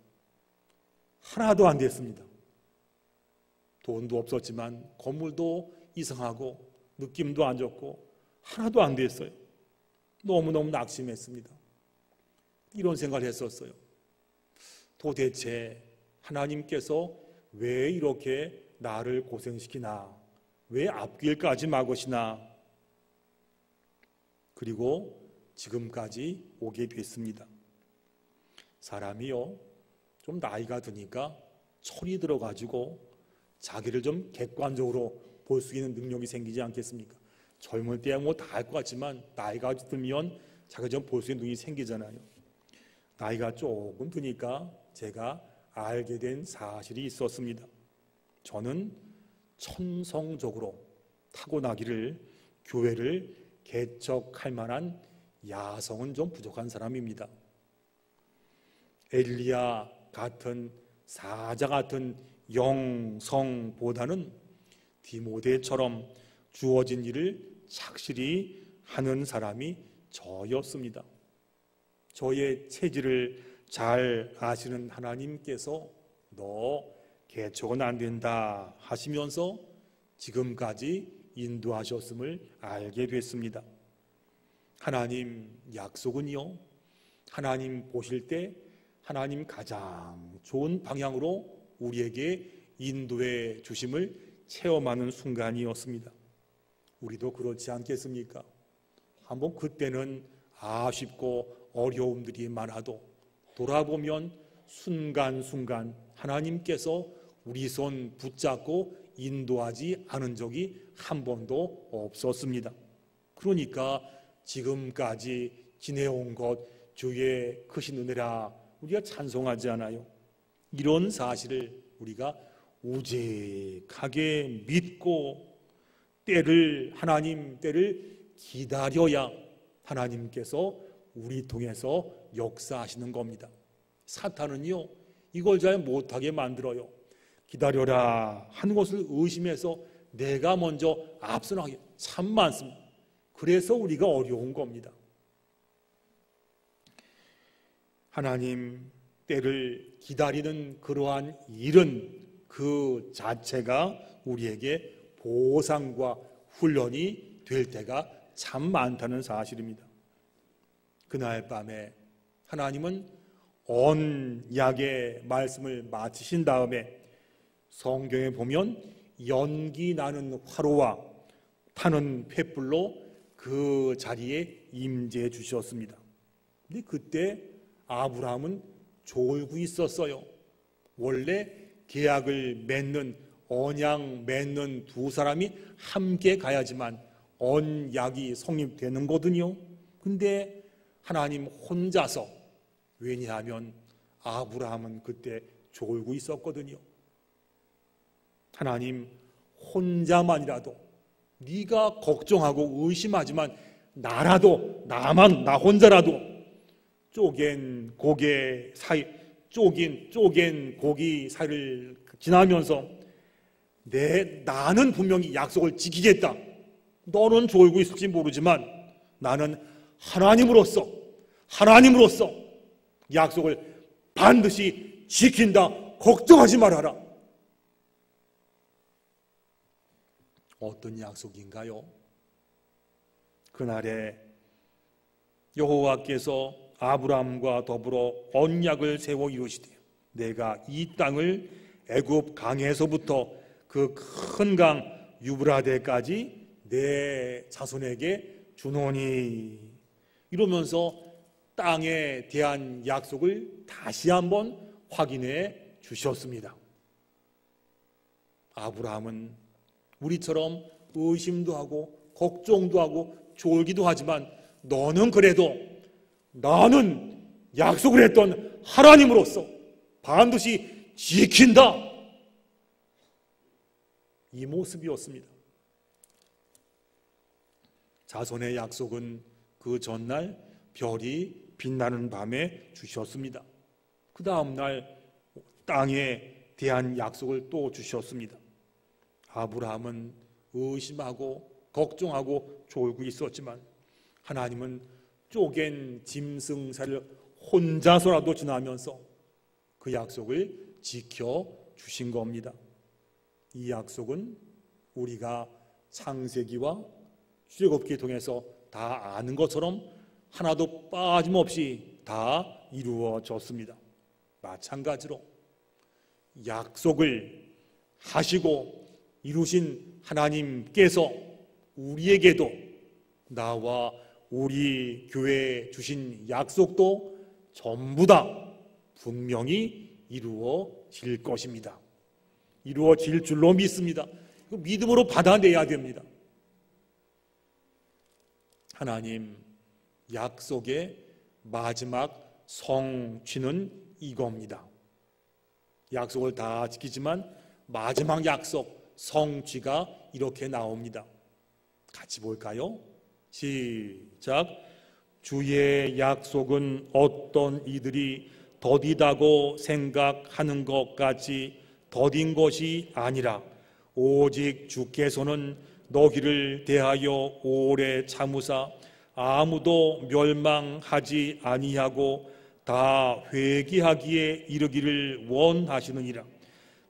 하나도 안 됐습니다. 돈도 없었지만 건물도 이상하고 느낌도 안 좋고 하나도 안 됐어요. 너무너무 낙심했습니다. 이런 생각을 했었어요. 도대체 하나님께서 왜 이렇게 나를 고생시키나? 왜 앞길까지 막으시나? 그리고 지금까지 오게 됐습니다. 사람이요, 좀 나이가 드니까 철이 들어가지고 자기를 좀 객관적으로 볼 수 있는 능력이 생기지 않겠습니까? 젊을 때야 뭐 다 할 것 같지만 나이가 들면 자기가 좀 볼 수 있는 눈이 생기잖아요. 나이가 조금 드니까 제가 알게 된 사실이 있었습니다. 저는 천성적으로 타고나기를 교회를 개척할 만한 야성은 좀 부족한 사람입니다. 엘리야 같은 사자 같은 영성보다는 디모데처럼 주어진 일을 착실히 하는 사람이 저였습니다. 저의 체질을 잘 아시는 하나님께서 너 개척은 안 된다 하시면서 지금까지 인도하셨음을 알게 됐습니다. 하나님 약속은요, 하나님 보실 때 하나님 가장 좋은 방향으로 우리에게 인도해 주심을 체험하는 순간이었습니다. 우리도 그렇지 않겠습니까? 한번 그때는 아쉽고 어려움들이 많아도 돌아보면 순간순간 하나님께서 우리 손 붙잡고 인도하지 않은 적이 한 번도 없었습니다. 그러니까 지금까지 지내온 것 주의 크신 은혜라 우리가 찬송하지 않아요. 이런 사실을 우리가 우직하게 믿고 하나님 때를 기다려야 하나님께서 우리 통해서 역사하시는 겁니다. 사탄은요, 이걸 잘 못하게 만들어요. 기다려라 하는 것을 의심해서 내가 먼저 앞서 나가게 참 많습니다. 그래서 우리가 어려운 겁니다. 하나님 때를 기다리는 그러한 일은 그 자체가 우리에게 보상과 훈련이 될 때가 참 많다는 사실입니다. 그날 밤에 하나님은 언약의 말씀을 마치신 다음에 성경에 보면 연기 나는 화로와 타는 횃불로 그 자리에 임재해 주셨습니다. 근데 그때 아브라함은 졸고 있었어요. 원래 계약을 맺는, 언약 맺는 두 사람이 함께 가야지만 언약이 성립되는 거거든요. 근데 하나님 혼자서, 왜냐하면 아브라함은 그때 졸고 있었거든요. 하나님 혼자만이라도, 네가 걱정하고 의심하지만 나라도, 나 혼자라도 쪼갠 고기 사이를 지나면서 나는 분명히 약속을 지키겠다. 너는 졸고 있을지 모르지만 나는 하나님으로서 약속을 반드시 지킨다. 걱정하지 말아라. 어떤 약속인가요? 그날에 여호와께서 아브라함과 더불어 언약을 세워 이루시되 내가 이 땅을 애굽 강에서부터 그 큰 강 유브라데까지 내 자손에게 주노니, 이러면서 땅에 대한 약속을 다시 한번 확인해 주셨습니다. 아브라함은 우리처럼 의심도 하고 걱정도 하고 졸기도 하지만 너는 그래도 나는 약속을 했던 하나님으로서 반드시 지킨다, 이 모습이었습니다. 자손의 약속은 그 전날 별이 빛나는 밤에 주셨습니다. 그 다음날 땅에 대한 약속을 또 주셨습니다. 아브라함은 의심하고 걱정하고 졸고 있었지만 하나님은 쪼갠 짐승사를 혼자서라도 지나면서 그 약속을 지켜주신 겁니다. 이 약속은 우리가 창세기와 출애굽기 통해서 다 아는 것처럼 하나도 빠짐없이 다 이루어졌습니다. 마찬가지로 약속을 하시고 이루신 하나님께서 우리에게도 나와 우리 교회에 주신 약속도 전부 다 분명히 이루어질 것입니다. 이루어질 줄로 믿습니다. 믿음으로 받아내야 됩니다. 하나님 약속의 마지막 성취는 이겁니다. 약속을 다 지키지만 마지막 약속 성취가 이렇게 나옵니다. 같이 볼까요? 시작. 주의 약속은 어떤 이들이 더디다고 생각하는 것 같이 더딘 것이 아니라 오직 주께서는 너희를 대하여 오래 참으사 아무도 멸망하지 아니하고 다 회개하기에 이르기를 원하시느니라.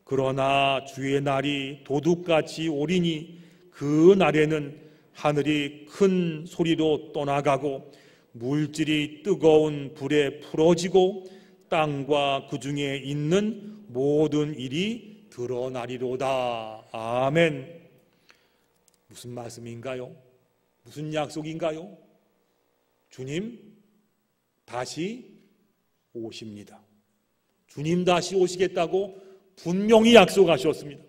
그러나 주의 날이 도둑같이 오리니 그 날에는 하늘이 큰 소리로 떠나가고 물질이 뜨거운 불에 풀어지고 땅과 그 중에 있는 모든 일이 드러나리로다. 아멘. 무슨 말씀인가요? 무슨 약속인가요? 주님 다시 오십니다. 주님 다시 오시겠다고 분명히 약속하셨습니다.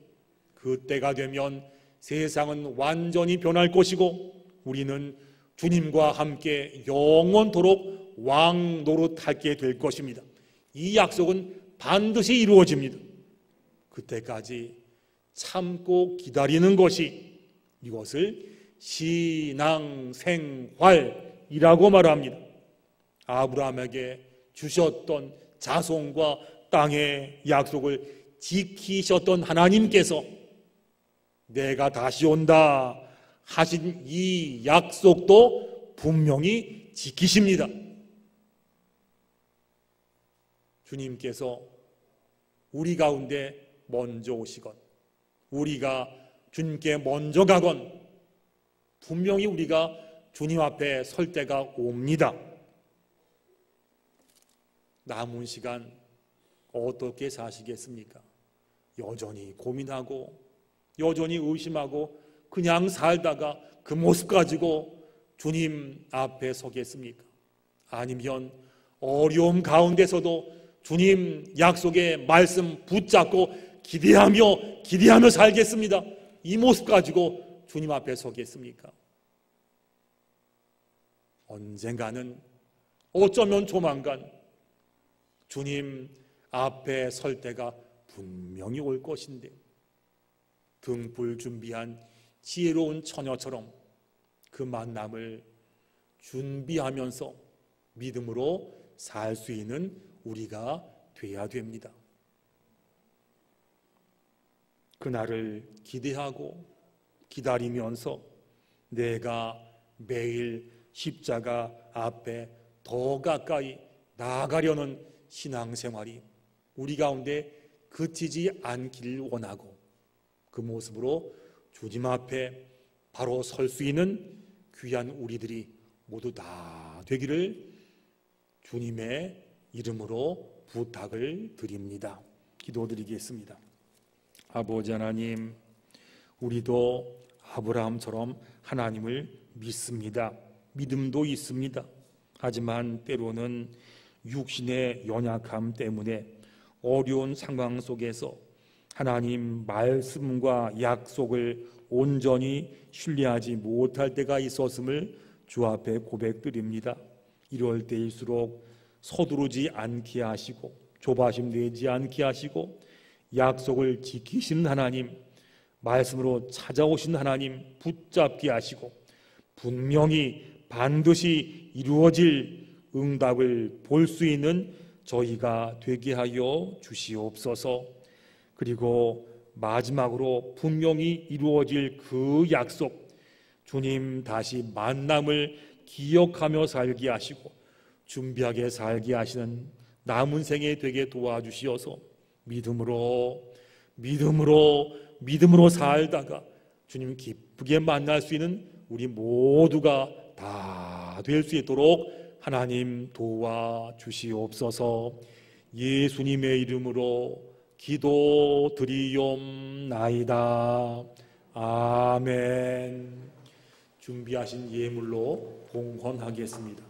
그때가 되면 세상은 완전히 변할 것이고 우리는 주님과 함께 영원토록 왕 노릇하게 될 것입니다. 이 약속은 반드시 이루어집니다. 그때까지 참고 기다리는 것이 이것을 신앙생활이라고 말합니다. 아브라함에게 주셨던 자손과 땅의 약속을 지키셨던 하나님께서 내가 다시 온다 하신 이 약속도 분명히 지키십니다. 주님께서 우리 가운데 먼저 오시건 우리가 주님께 먼저 가건 분명히 우리가 주님 앞에 설 때가 옵니다. 남은 시간 어떻게 사시겠습니까? 여전히 고민하고 여전히 의심하고 그냥 살다가 그 모습 가지고 주님 앞에 서겠습니까? 아니면 어려움 가운데서도 주님 약속의 말씀 붙잡고 기대하며 살겠습니다. 이 모습 가지고 주님 앞에 서겠습니까? 언젠가는 어쩌면 조만간 주님 앞에 설 때가 분명히 올 것인데 등불 준비한 지혜로운 처녀처럼 그 만남을 준비하면서 믿음으로 살 수 있는 우리가 돼야 됩니다. 그날을 기대하고 기다리면서 내가 매일 십자가 앞에 더 가까이 나아가려는 신앙생활이 우리 가운데 그치지 않기를 원하고 그 모습으로 주님 앞에 바로 설 수 있는 귀한 우리들이 모두 다 되기를 주님의 이름으로 부탁을 드립니다. 기도드리겠습니다. 아버지 하나님, 우리도 아브라함처럼 하나님을 믿습니다. 믿음도 있습니다. 하지만 때로는 육신의 연약함 때문에 어려운 상황 속에서 하나님 말씀과 약속을 온전히 신뢰하지 못할 때가 있었음을 주 앞에 고백드립니다. 이럴 때일수록 서두르지 않게 하시고 조바심 내지 않게 하시고 약속을 지키시는 하나님, 말씀으로 찾아오신 하나님 붙잡게 하시고 분명히 반드시 이루어질 응답을 볼 수 있는 저희가 되게 하여 주시옵소서. 그리고 마지막으로 분명히 이루어질 그 약속, 주님 다시 만남을 기억하며 살게 하시고 준비하게 살게 하시는 남은 생에 되게 도와주시어서 믿음으로 살다가 주님 기쁘게 만날 수 있는 우리 모두가 다 될 수 있도록 하나님 도와주시옵소서. 예수님의 이름으로 기도드리옵나이다. 아멘. 준비하신 예물로 봉헌하겠습니다.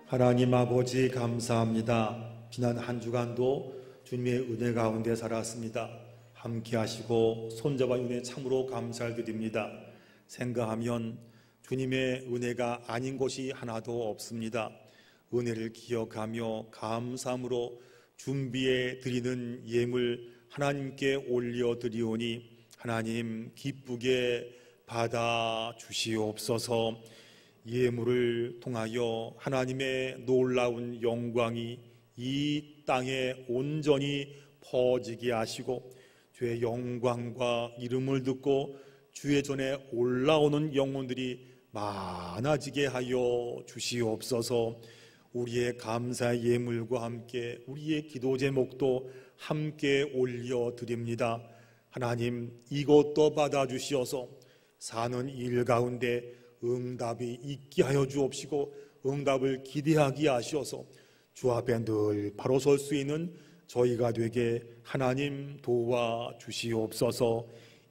하나님 아버지 감사합니다. 지난 한 주간도 주님의 은혜 가운데 살았습니다. 함께 하시고 손잡아 은혜 참으로 감사드립니다. 생각하면 주님의 은혜가 아닌 것이 하나도 없습니다. 은혜를 기억하며 감사함으로 준비해 드리는 예물 하나님께 올려드리오니 하나님 기쁘게 받아 주시옵소서. 예물을 통하여 하나님의 놀라운 영광이 이 땅에 온전히 퍼지게 하시고 주의 영광과 이름을 듣고 주의 전에 올라오는 영혼들이 많아지게 하여 주시옵소서. 우리의 감사의 예물과 함께 우리의 기도 제목도 함께 올려드립니다. 하나님 이것도 받아주시어서 사는 일 가운데 응답이 있게 하여 주옵시고 응답을 기대하게 하시어서 주 앞에 늘 바로 설 수 있는 저희가 되게 하나님 도와주시옵소서.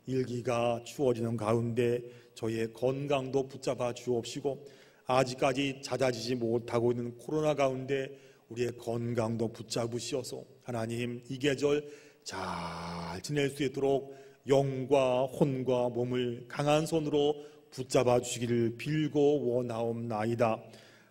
일기가 추워지는 가운데 저희의 건강도 붙잡아 주옵시고 아직까지 잦아지지 못하고 있는 코로나 가운데 우리의 건강도 붙잡으시어서 하나님 이 계절 잘 지낼 수 있도록 영과 혼과 몸을 강한 손으로 붙잡아 주시기를 빌고 원하옵나이다.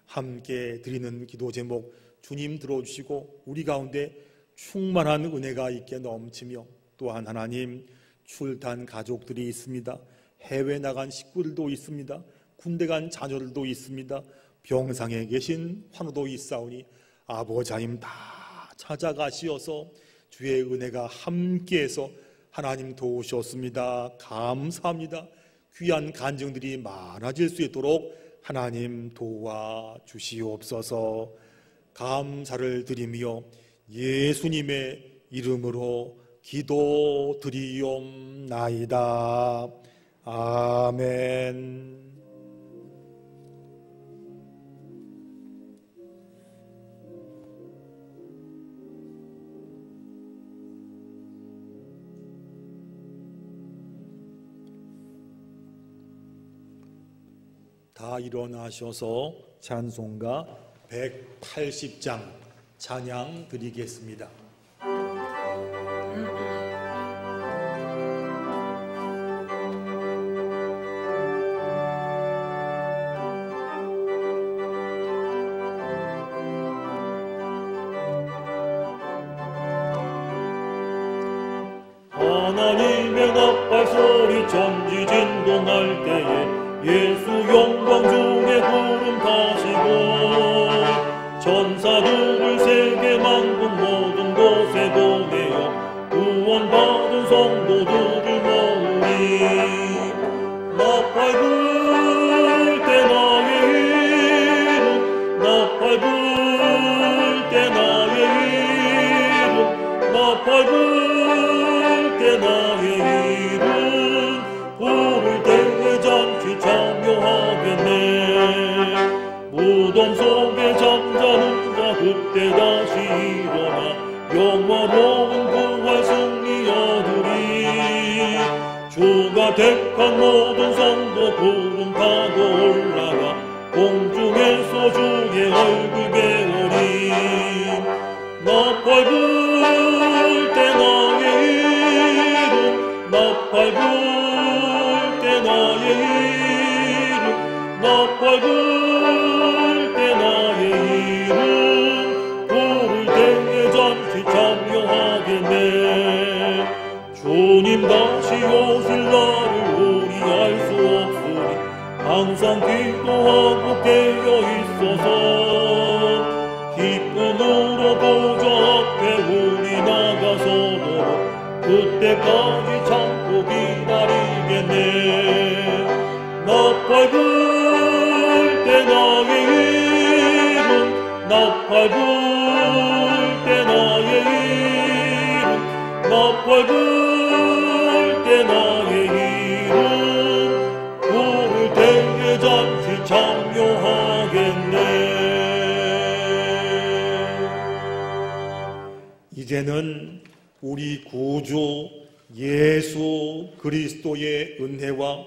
함께 드리는 기도 제목 주님 들어주시고 우리 가운데 충만한 은혜가 있게 넘치며 또한 하나님 출탄 가족들이 있습니다. 해외 나간 식구들도 있습니다. 군대 간 자녀들도 있습니다. 병상에 계신 환우도 있사오니 아버지 하나님 다 찾아가시어서 주의 은혜가 함께해서 하나님 도우셨습니다. 감사합니다. 귀한 간증들이 많아질 수 있도록 하나님 도와주시옵소서. 감사를 드리며 예수님의 이름으로 기도드리옵나이다. 아멘. 다 일어나셔서 찬송가 180장 찬양 드리겠습니다. 하나님의 나팔 소리 천지 진동할 때에 예수 영광 중에 구름 타시고 천사들을 세계 만국 모든 곳에 보내어 구원받은 성도들을 모으니 나팔 불 때 나의 이름 나팔 불 때 나의 이름 나팔 불 때 나의 이름 부를 때에 잔치 참여하겠네. 무덤 속에 잠자는 자 그때 다시 일어나 영원한 부활 승리 얻으리. 주가 택한 모든 성도 구름 타고 올라가 공중에서 주의 얼굴 배우리. 나팔 불 때 나의 이름 나팔 불 때 나의 이름 나팔 불 때 나의 이름 부를 때에 잔치 참여하겠네. 주님 다시 오실 날을 우리 알 수 없으니 항상 기도하고 깨어 있어서 기쁨으로 보좌 앞에 우리 나가서도록 그때까지 참고 기다리겠네. 나팔 불 때 나의 이름 나팔 불 때 나의 이름 나팔 불 때 나의 이름 부를 때에 잔치 참여하겠네. 이제는 우리 구주 예수 그리스도의 은혜와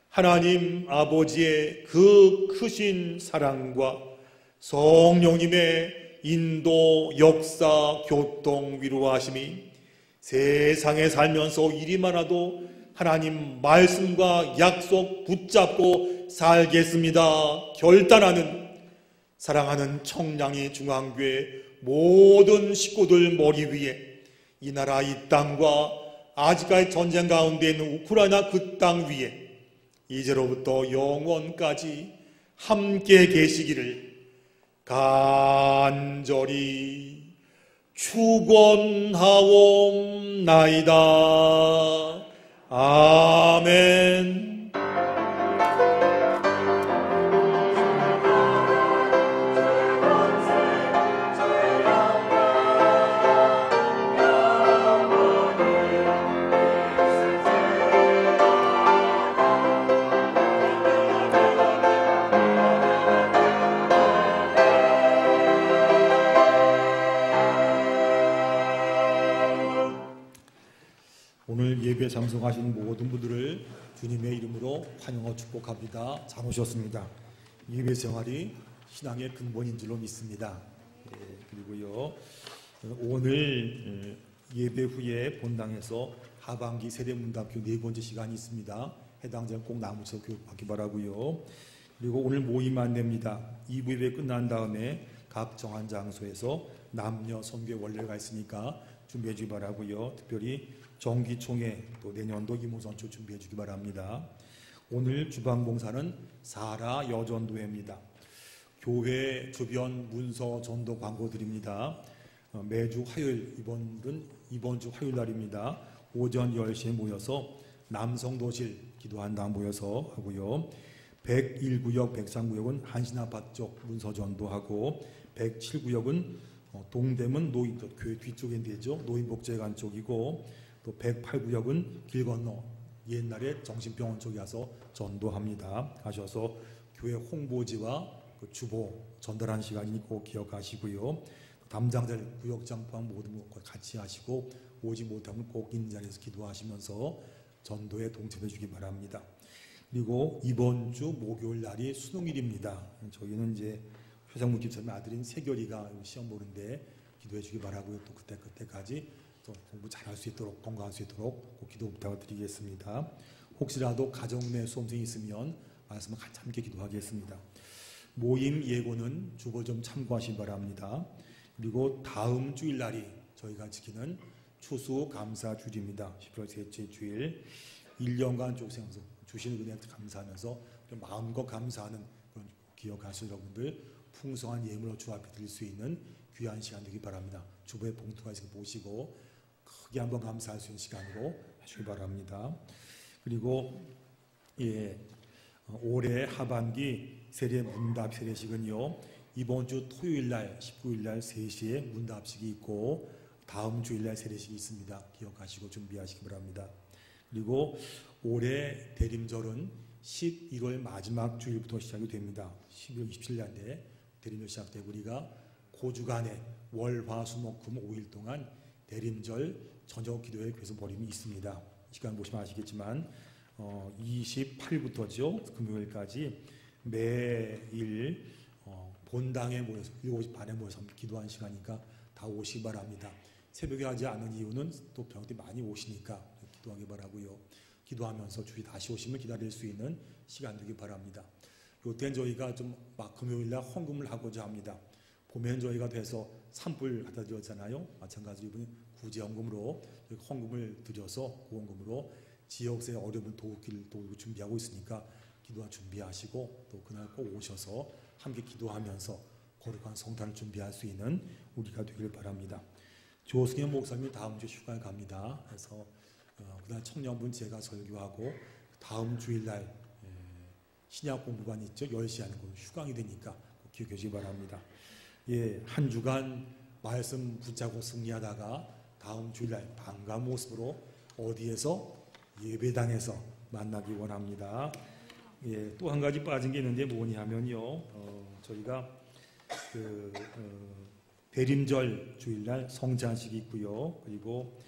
하나님 아버지의 그 크신 사랑과 성령님의 인도, 역사, 교통, 위로하심이 세상에 살면서 일이 많아도 하나님 말씀과 약속 붙잡고 살겠습니다 결단하는 사랑하는 청량리 중앙교회 모든 식구들 머리 위에 이 나라 이 땅과 아직까지 전쟁 가운데 있는 우크라이나 그 땅 위에 이제로부터 영원까지 함께 계시기를 간절히 축원하옵나이다. 아멘. 오늘 예배 참석하신 모든 분들을 주님의 이름으로 환영하고 축복합니다. 잘 오셨습니다. 예배 생활이 신앙의 근본인 줄로 믿습니다. 그리고요, 오늘 예배 후에 본당에서 하반기 세례문답교 4번째 시간이 있습니다. 해당자는 꼭 나무서 교육받기 바라고요. 그리고 오늘 모임 안내입니다. 2부 예배 끝난 다음에 각 정한 장소에서 남녀 선교 원례가 있으니까 준비해 주기 바라고요. 특별히 정기총회 또 내년도 이모선출 준비해 주기 바랍니다. 오늘 주방봉사는 사라 여전도회입니다. 교회 주변 문서 전도 광고 드립니다. 매주 화요일, 이번 주 화요일 날입니다. 오전 10시에 모여서 남성도실 기도한당 모여서 하고요. 101구역, 103구역은 한신아파트 쪽 문서 전도하고 107구역은 동대문 노인, 교회 뒤쪽에 되죠. 노인복지관 쪽이고 또 108구역은 길 건너 옛날에 정신병원 쪽에 가서 전도합니다. 가셔서 교회 홍보지와 그 주보 전달하는 시간이니 꼭 기억하시고요. 담당자들 구역장 포함 모든 것 같이 하시고 오지 못하면 꼭 있는 자리에서 기도하시면서 전도에 동참해 주기 바랍니다. 그리고 이번 주 목요일 날이 수능일입니다. 저희는 이제 최상무 집사님 아들인 세결이가 시험 보는데 기도해 주기 바라고요. 또 그때까지 또 공부 잘할 수 있도록 건강할 수 있도록 꼭 기도 부탁드리겠습니다. 혹시라도 가정 내 수험생이 있으면 말씀을 같이 함께 기도하겠습니다. 모임 예고는 주보 좀 참고하시기 바랍니다. 그리고 다음 주일날이 저희가 지키는 추수감사주일입니다. 11월 셋째 주일 1년간 주신 은혜한테 감사하면서 마음껏 감사하는 그런 기억하실 여러분들 풍성한 예물로 주 앞에 드릴 수 있는 귀한 시간 되기 바랍니다. 주보에 봉투가 있으니 보시고 크게 한번 감사할 수 있는 시간으로 해주기 바랍니다. 그리고 올해 하반기 세례 문답 세례식은요. 이번 주 토요일날 19일날 3시에 문답식이 있고 다음 주일날 세례식이 있습니다. 기억하시고 준비하시기 바랍니다. 그리고 올해 대림절은 11월 마지막 주일부터 시작이 됩니다. 12월 27일날에 대림절 시작되고 우리가 고주간에 월, 화, 수, 목, 금 5일 동안 대림절 저녁 기도회 계속 모임이 있습니다. 시간 보시면 아시겠지만 28일부터죠. 금요일까지 매일 본당에 모여서 7시 반에 모여서 기도하는 시간이니까 다 오시기 바랍니다. 새벽에 하지 않은 이유는 또 병들이 많이 오시니까 기도하기 바라고요. 기도하면서 주위 다시 오시면 기다릴 수 있는 시간 되기 바랍니다. 요때는 저희가 좀 막 금요일날 헌금을 하고자 합니다. 봄엔 저희가 돼서 산불 갖다 드렸잖아요. 마찬가지로 이번에 구제헌금으로 헌금을 드려서 그 헌금으로 지역사회 어려움을 도우기를 준비하고 있으니까 기도와 준비하시고 또 그날 꼭 오셔서 함께 기도하면서 거룩한 성탄을 준비할 수 있는 우리가 되길 바랍니다. 조승현 목사님이 다음 주 휴가를 갑니다. 그래서 그날 청년분 제가 설교하고 다음 주일날 신약 공부반 있죠. 10시 하는 거 휴강이 되니까 꼭 기억해 주시기 바랍니다. 한 주간 말씀 붙잡고 승리하다가 다음 주일날 반가운 모습으로 어디에서 예배당에서 만나기 원합니다. 또 한 가지 빠진 게 있는데 뭐니 하면요. 저희가 대림절 주일날 성찬식이 있고요. 그리고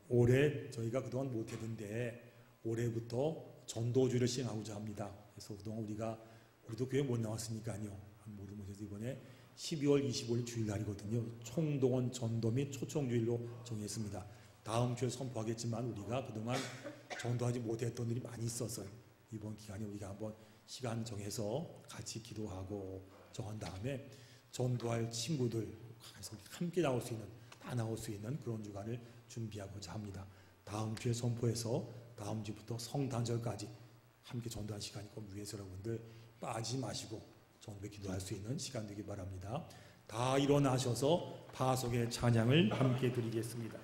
올해 저희가 그동안 못했는데 올해부터 전도주를 시행하고자 합니다. 그래서 그동안 우리도 교회 못 나왔으니까요. 모든 곳에서 이번에 12월 25일 주일날이거든요. 총동원 전도 및 초청주일로 정했습니다. 다음 주에 선포하겠지만 우리가 그동안 전도하지 못했던 일이 많이 있었어요. 이번 기간에 우리가 한번 시간 정해서 같이 기도하고 정한 다음에 전도할 친구들 함께 나올 수 있는, 다 나올 수 있는 그런 주간을 준비하고자 합니다. 다음 주에 선포해서 다음 주부터 성탄절까지 함께 전도할 시간이 꼭 위해서 여러분들 빠지지 마시고 전도에 기도할 수 있는 시간 되기 바랍니다. 다 일어나셔서 파송의 찬양을 함께 드리겠습니다.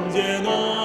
언제나